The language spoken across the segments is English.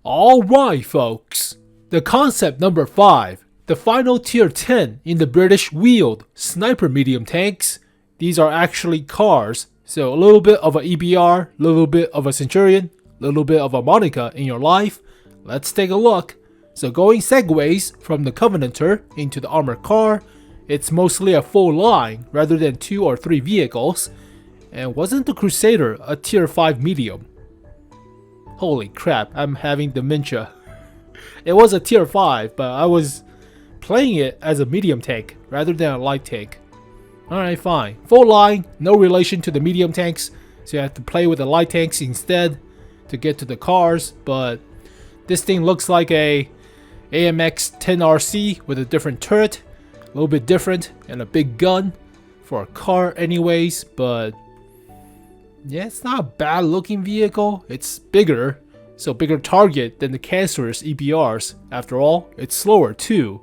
Alright folks, the concept number 5, the final tier 10 in the British wheeled sniper medium tanks. These are actually cars, so a little bit of a EBR, a little bit of a Centurion, a little bit of a Monica in your life. Let's take a look. So going segues from the Covenanter into the armored car, it's mostly a full line rather than 2 or 3 vehicles. And wasn't the Crusader a tier 5 medium? Holy crap, I'm having dementia. It was a tier 5, but I was playing it as a medium tank rather than a light tank. Alright, fine. Full line, no relation to the medium tanks, so you have to play with the light tanks instead to get to the cars, but this thing looks like a AMX 10RC with a different turret, a little bit different, and a big gun for a car anyways, but yeah, it's not a bad looking vehicle. It's bigger, so bigger target than the cancerous EBRs. After all, it's slower too.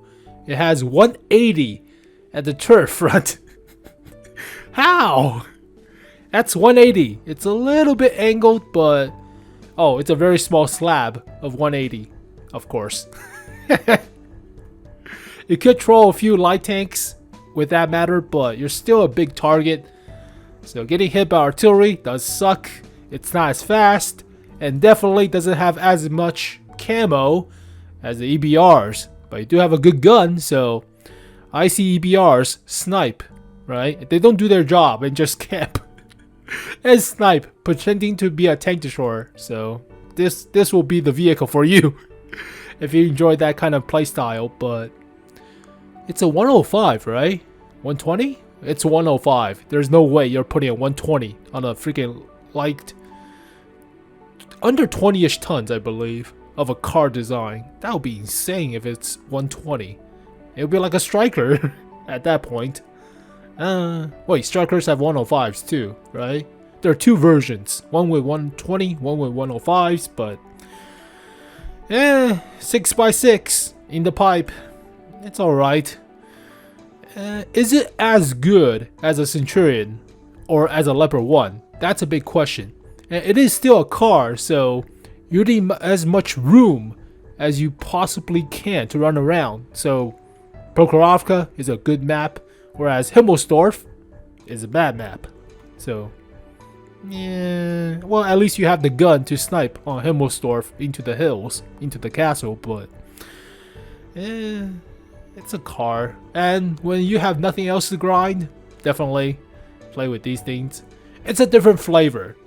It has 180 at the turret front. How? That's 180. It's a little bit angled, but oh, it's a very small slab of 180, of course. You could troll a few light tanks with that matter, but you're still a big target. So getting hit by artillery does suck. It's not as fast, and definitely doesn't have as much camo as the EBRs. But you do have a good gun, so I see EBRs snipe, right? They don't do their job and just camp and snipe, pretending to be a tank destroyer. So this will be the vehicle for you if you enjoy that kind of playstyle. But it's a 105, right? 120? It's 105. There's no way you're putting a 120 on a freaking light under 20-ish tons, I believe, of a car design. That would be insane if it's 120. It would be like a striker at that point. Wait, strikers have 105s too, right? There are 2 versions, one with 120, one with 105s, but 6x6 in the pipe. It's alright. Is it as good as a Centurion or as a Leopard 1? That's a big question. And it is still a car, so you need as much room as you possibly can to run around. So Prokhorovka is a good map, whereas Himmelsdorf is a bad map. So yeah, well, at least you have the gun to snipe on Himmelsdorf into the hills, into the castle, but it's a car, and when you have nothing else to grind, definitely play with these things. It's a different flavor,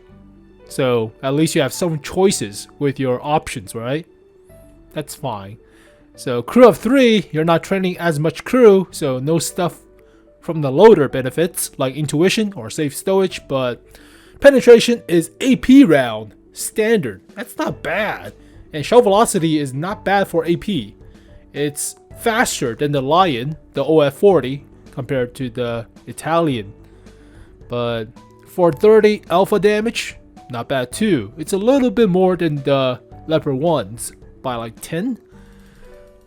so at least you have some choices with your options, right? That's fine. So crew of 3, you're not training as much crew, so no stuff from the loader benefits like intuition or safe stowage, but penetration is AP round standard. That's not bad, and shell velocity is not bad for AP. It's faster than the Lion, the OF40, compared to the Italian. But 430 alpha damage, not bad too. It's a little bit more than the Leopard 1s by like 10.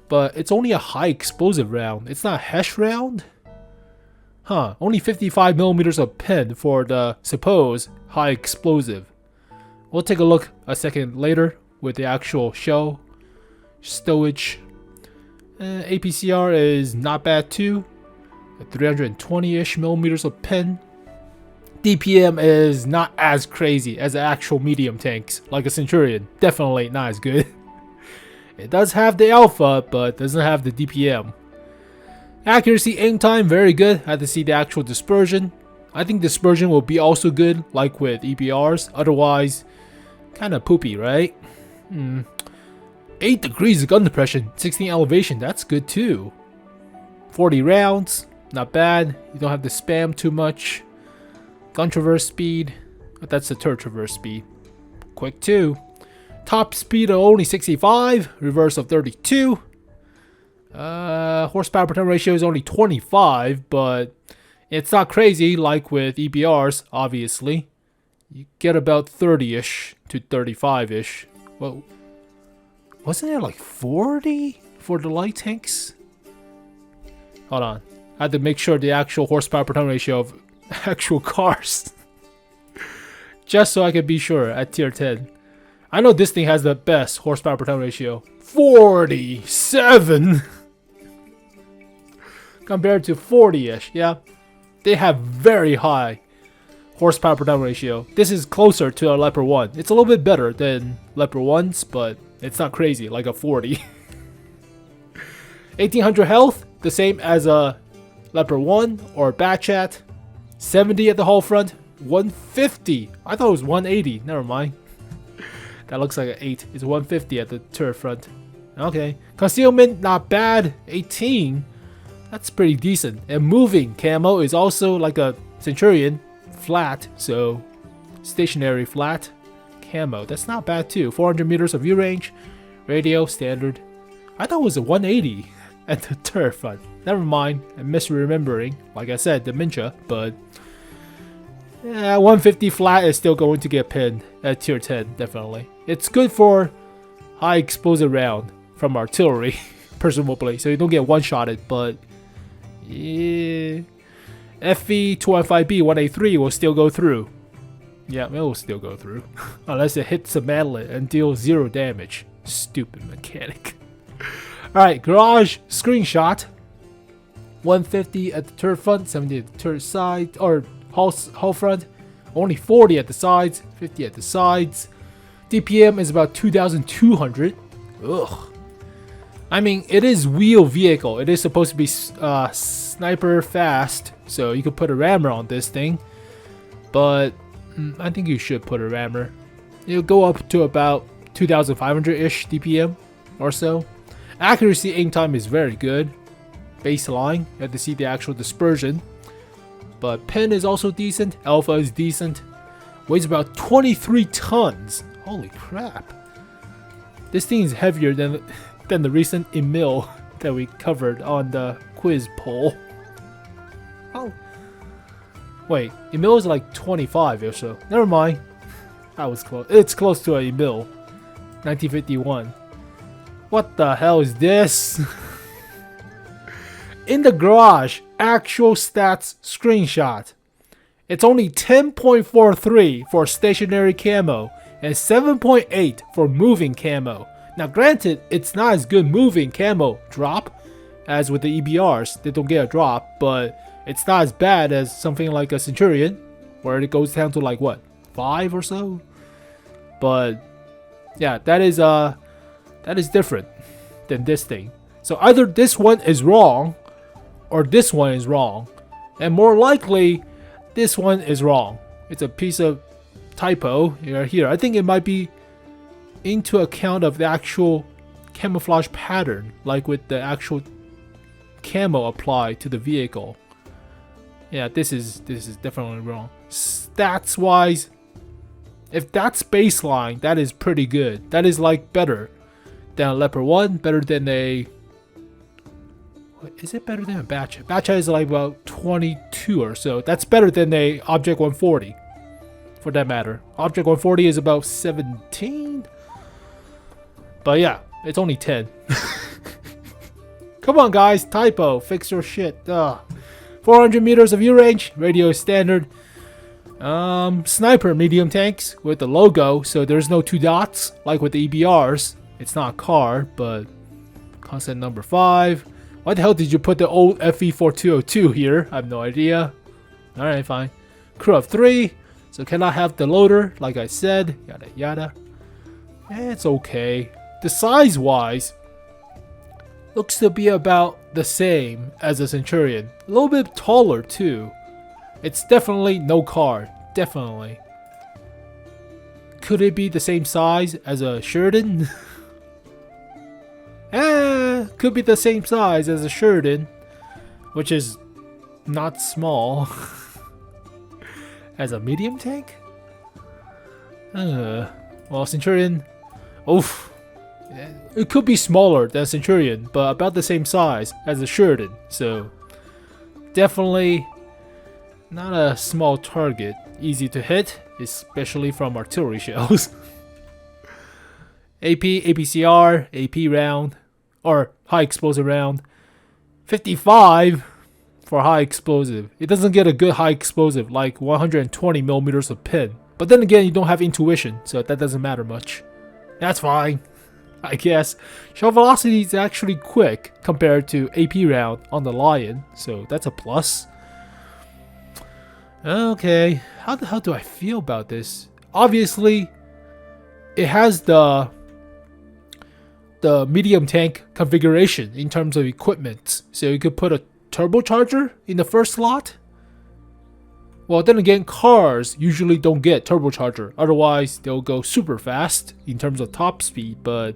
But it's only a high explosive round. It's not a HESH round? Huh, only 55 millimeters of pen for the supposed high explosive. We'll take a look a second later with the actual shell stowage. APCR is not bad too, 320-ish millimeters of pen. DPM is not as crazy as the actual medium tanks, like a Centurion. Definitely not as good. It does have the alpha, but doesn't have the DPM. Accuracy, aim time, very good. I had to see the actual dispersion. I think dispersion will be also good, like with EBRs. Otherwise, kind of poopy, right? 8 degrees of gun depression, 16 elevation, that's good too. 40 rounds, not bad. You don't have to spam too much. Gun traverse speed, that's the turret traverse speed. Quick too. Top speed of only 65, reverse of 32. Horsepower per ton ratio is only 25, but it's not crazy like with EBRs, obviously. You get about 30-ish to 35-ish. Well, wasn't it like 40 for the light tanks? Hold on. I had to make sure the actual horsepower per ton ratio of actual cars. Just so I could be sure at tier 10. I know this thing has the best horsepower per ton ratio. 47 compared to 40-ish. Yeah, they have very high horsepower per ton ratio. This is closer to a Leopard 1. It's a little bit better than Leopard 1's, but it's not crazy like a 40. 1800 health, the same as a Leopard 1 or Batchat. 70 at the hull front, 150. I thought it was 180. Never mind. That looks like an 8. It's 150 at the turret front. Okay. Concealment, not bad. 18. That's pretty decent. And moving camo is also like a Centurion. Flat. So, stationary flat camo. That's not bad too. 400 meters of view range. Radio, standard. I thought it was a 180 at the turret front. Never mind. I'm misremembering. Like I said, dementia. But yeah, 150 flat is still going to get pinned at tier 10, definitely. It's good for high explosive round from artillery, presumably, so you don't get one-shotted, but yeah. FV215B 183 will still go through. Yeah, it will still go through. Unless it hits the manlet and deals 0 damage. Stupid mechanic. Alright, garage screenshot. 150 at the turret front, 70 at the turret side, or hull front. Only 40 at the sides, 50 at the sides. DPM is about 2,200. Ugh. I mean, it is wheel vehicle. It is supposed to be sniper fast, so you could put a rammer on this thing. But I think you should put a rammer. It'll go up to about 2,500-ish DPM or so. Accuracy aim time is very good. Baseline, you have to see the actual dispersion. But pin is also decent. Alpha is decent. Weighs about 23 tons. Holy crap. This thing is heavier than the recent 𝗖cie that we covered on the quiz poll. Oh. Wait, 𝗖cie is like 25 or so. Never mind. That was close. It's close to a 𝗖cie. 1951. What the hell is this? In the garage, actual stats screenshot. It's only 10.43 for stationary camo and 7.8 for moving camo. Now granted, it's not as good moving camo drop as with the EBRs. They don't get a drop, but it's not as bad as something like a Centurion, where it goes down to like what, 5 or so. But yeah, that is different than this thing. So either this one is wrong, or this one is wrong, and more likely this one is wrong. It's a piece of typo here. I think it might be into account of the actual camouflage pattern, like with the actual camo applied to the vehicle. Yeah, this is definitely wrong. Stats wise, if that's baseline, that is pretty good. That is like better than a Leopard 1, better than a... Is it better than a Batchat? Batchat is like about 22 or so. That's better than a Object 140, for that matter. Object 140 is about 17. But yeah, it's only 10. Come on guys, typo, fix your shit. 400 meters of view range, radio is standard. Sniper medium tanks with the logo, so there's no 2 dots like with the EBRs. It's not a car, but concept number 5. Why the hell did you put the old FE4202 here? I have no idea. Alright, fine. Crew of 3. So can I have the loader, like I said, yada yada. It's okay. The size wise, looks to be about the same as a Centurion. A little bit taller too. It's definitely no car. Definitely. Could it be the same size as a Sheridan? Could be the same size as a Sheridan, which is not small. As a medium tank? Well, Centurion, oof. It could be smaller than Centurion, but about the same size as a Sheridan, so definitely not a small target. Easy to hit, especially from artillery shells. AP, APCR, AP round, or high explosive round. 55 for high explosive. It doesn't get a good high explosive like 120 millimeters of pin. But then again, you don't have intuition, so that doesn't matter much. That's fine, I guess. Shot velocity is actually quick compared to AP round on the Lion, so that's a plus. Okay, how the hell do I feel about this? Obviously, it has the medium tank configuration in terms of equipment, so you could put a turbocharger in the first slot. Well, then again, cars usually don't get turbocharger, otherwise they'll go super fast in terms of top speed. But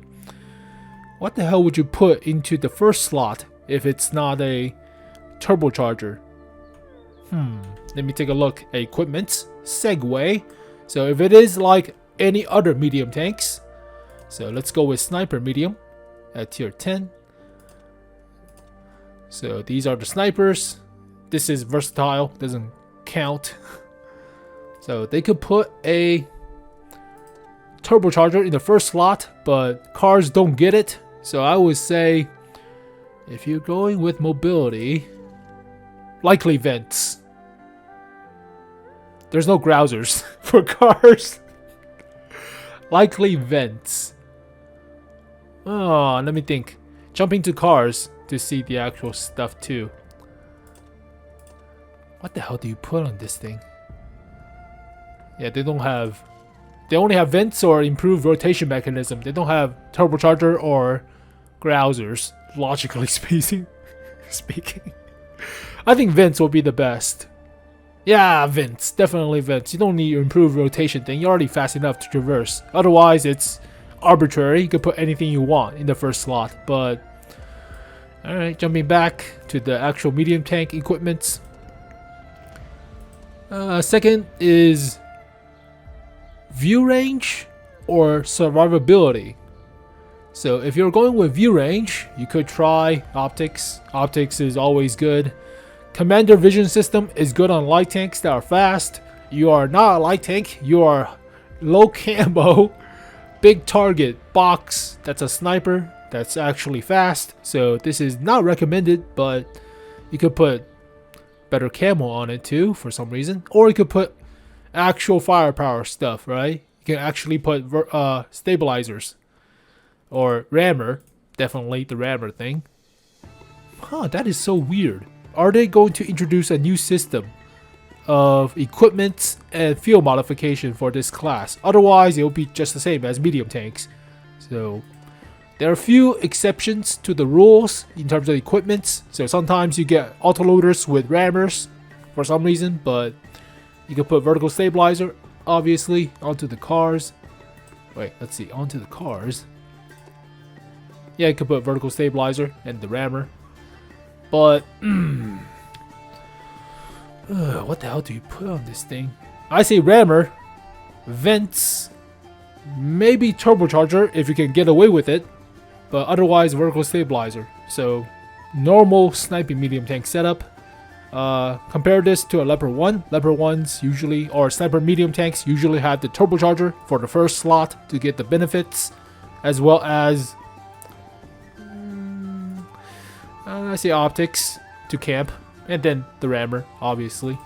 what the hell would you put into the first slot if it's not a turbocharger? Let me take a look at equipment. Segway. So if it is like any other medium tanks, so let's go with sniper medium at tier 10. So these are the snipers. This is versatile, doesn't count. So they could put a turbocharger in the first slot, but cars don't get it. So I would say if you're going with mobility, likely vents. There's no grousers for cars. Likely vents. Oh, let me think. Jumping to cars to see the actual stuff too. What the hell do you put on this thing? Yeah, they only have vents or improved rotation mechanism. They don't have turbocharger or grousers, logically speaking. I think vents will be the best. Yeah, vents, definitely vents. You don't need to improve rotation thing. You're already fast enough to traverse. Otherwise, it's arbitrary. You can put anything you want in the first slot. But alright, jumping back to the actual medium tank equipment. Second is view range or survivability. So if you're going with view range, you could try optics. Optics is always good. Commander vision system is good on light tanks that are fast. You are not a light tank, you are low camo, big target box. That's a sniper that's actually fast. So this is not recommended, but you could put better camo on it too for some reason. Or you could put actual firepower stuff, right? You can actually put stabilizers or rammer. Definitely the rammer thing. Huh, that is so weird. Are they going to introduce a new system of equipment and field modification for this class? Otherwise, it will be just the same as medium tanks. So there are a few exceptions to the rules in terms of equipment. So sometimes you get autoloaders with rammers for some reason, but you can put vertical stabilizer, obviously, onto the cars. Wait, let's see, onto the cars. Yeah, you can put vertical stabilizer and the rammer. But, what the hell do you put on this thing? I say rammer, vents, maybe turbocharger if you can get away with it, but otherwise vertical stabilizer. So, normal sniping medium tank setup. Compare this to a Leopard 1. Leopard 1s usually, or sniper medium tanks usually have the turbocharger for the first slot to get the benefits, as well as I say optics to camp, and then the rammer, obviously.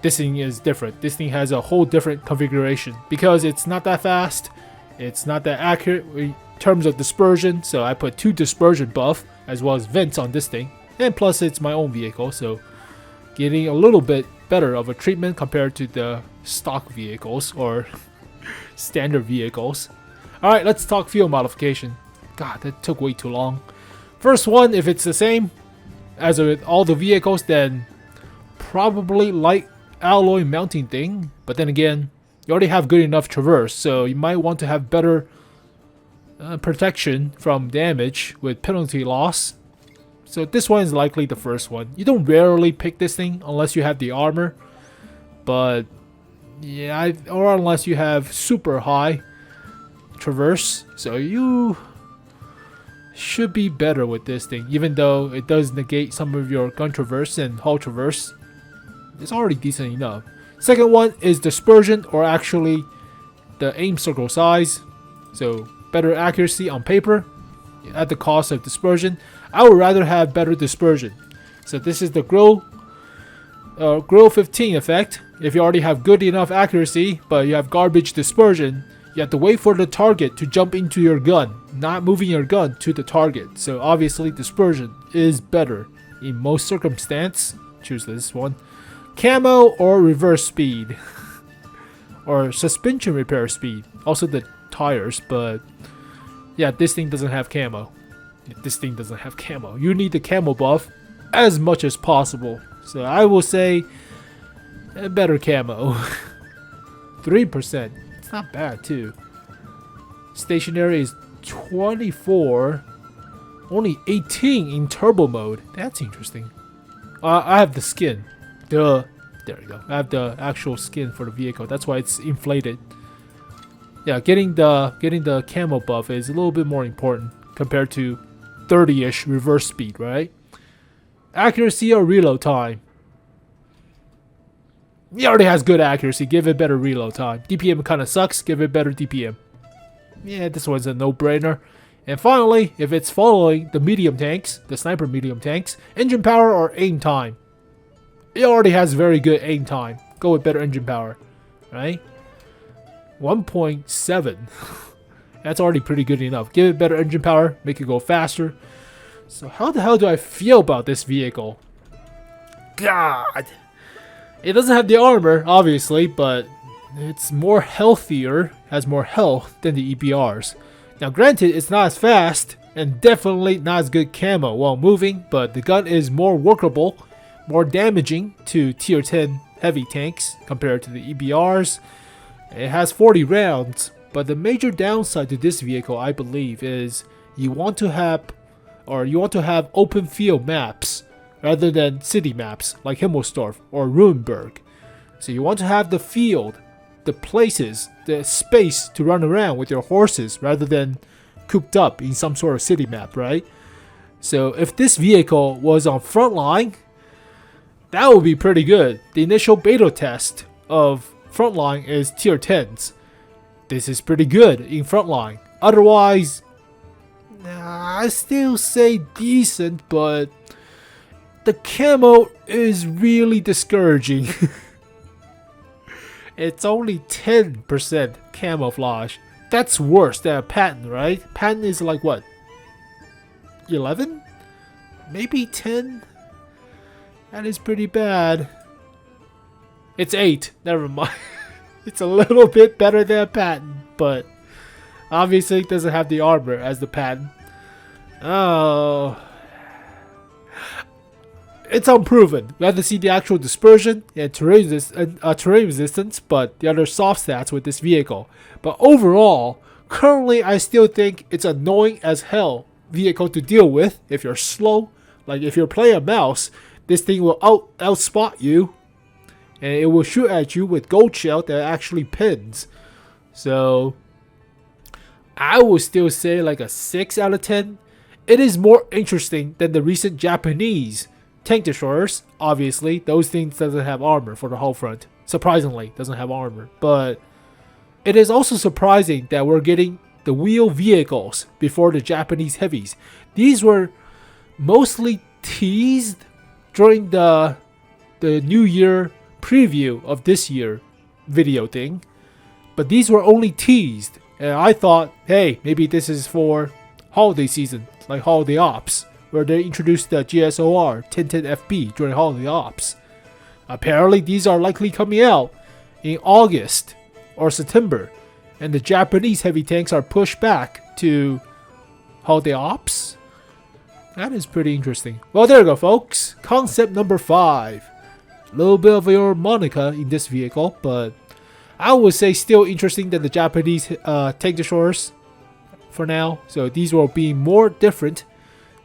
This thing is different. This thing has a whole different configuration because it's not that fast, it's not that accurate in terms of dispersion. So I put 2 dispersion buff as well as vents on this thing, and plus it's my own vehicle, so getting a little bit better of a treatment compared to the stock vehicles or standard vehicles. Alright, let's talk field modification. God, that took way too long. First one, if it's the same as with all the vehicles, then probably light alloy mounting thing. But then again, you already have good enough traverse, so you might want to have better protection from damage with penalty loss. So this one is likely the first one. You don't rarely pick this thing unless you have the armor, but yeah, or unless you have super high traverse. So you should be better with this thing, even though it does negate some of your gun traverse and hull traverse. It's already decent enough. Second one is dispersion, or actually the aim circle size. So better accuracy on paper at the cost of dispersion. I would rather have better dispersion. So this is the grow 15 effect. If you already have good enough accuracy but you have garbage dispersion, you have to wait for the target to jump into your gun, not moving your gun to the target. So obviously dispersion is better in most circumstances. Choose this one. Camo or reverse speed. Or suspension repair speed. Also the tires, but yeah, this thing doesn't have camo. This thing doesn't have camo. You need the camo buff as much as possible. So I will say a better camo. 3%. It's not bad too. Stationary is 24. Only 18 in turbo mode. That's interesting. I have the skin. Duh. There you go. I have the actual skin for the vehicle. That's why it's inflated. Yeah, getting the camo buff is a little bit more important compared to 30-ish reverse speed, right? Accuracy or reload time? It already has good accuracy. Give it better reload time. DPM kind of sucks. Give it better DPM. Yeah, this one's a no-brainer. And finally, if it's following the medium tanks, the sniper medium tanks, engine power or aim time? It already has very good aim time. Go with better engine power, right? 1.7. That's already pretty good enough. Give it better engine power, make it go faster. So how the hell do I feel about this vehicle? God! It doesn't have the armor, obviously, but it's more healthier, has more health than the EBRs. Now granted, it's not as fast, and definitely not as good camo while moving, but the gun is more workable, more damaging to tier 10 heavy tanks compared to the EBRs. It has 40 rounds, but the major downside to this vehicle, I believe, is you want to have open field maps rather than city maps like Himmelsdorf or Ruhenberg. So you want to have the field, the places, the space to run around with your horses rather than cooped up in some sort of city map, right? So if this vehicle was on Frontline, that would be pretty good. The initial beta test of Frontline is tier 10s. This is pretty good in Frontline. Otherwise, I still say decent, but the camo is really discouraging. It's only 10% camouflage. That's worse than a patent, right? Patent is like what? 11? Maybe 10? That is pretty bad. It's 8. Never mind. It's a little bit better than a patent, but obviously it doesn't have the armor as the patent. Oh. It's unproven. We have to see the actual dispersion and terrain resistance, but the other soft stats with this vehicle. But overall, currently I still think it's annoying as hell vehicle to deal with if you're slow. Like if you're playing a mouse, this thing will outspot you, and it will shoot at you with gold shell that actually pins. So I would still say like a 6 out of 10. It is more interesting than the recent Japanese tank destroyers. Obviously, those things doesn't have armor for the hull front. Surprisingly, doesn't have armor. But it is also surprising that we're getting the wheel vehicles before the Japanese heavies. These were mostly teased during the New Year preview of this year video thing, but these were only teased, and I thought, hey, maybe this is for holiday season, like holiday ops, where they introduced the GSOR 1010 FB during holiday ops. Apparently these are likely coming out in August or September, and the Japanese heavy tanks are pushed back to holiday ops. That is pretty interesting. Well, there you go, folks. Concept number 5. A little bit of your Monica in this vehicle, but I would say still interesting than the Japanese tank destroyers for now. So these will be more different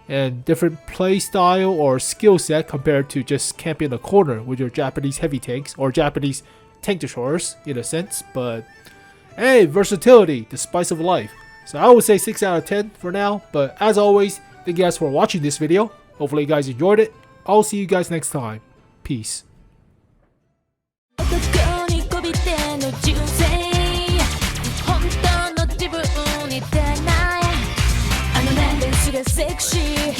and different play style or skill set compared to just camping a corner with your Japanese heavy tanks or Japanese tank destroyers in a sense. But hey, versatility, the spice of life. So I would say 6 out of 10 for now. But as always, thank you guys for watching this video. Hopefully you guys enjoyed it. I'll see you guys next time. Peace. 𝗖cie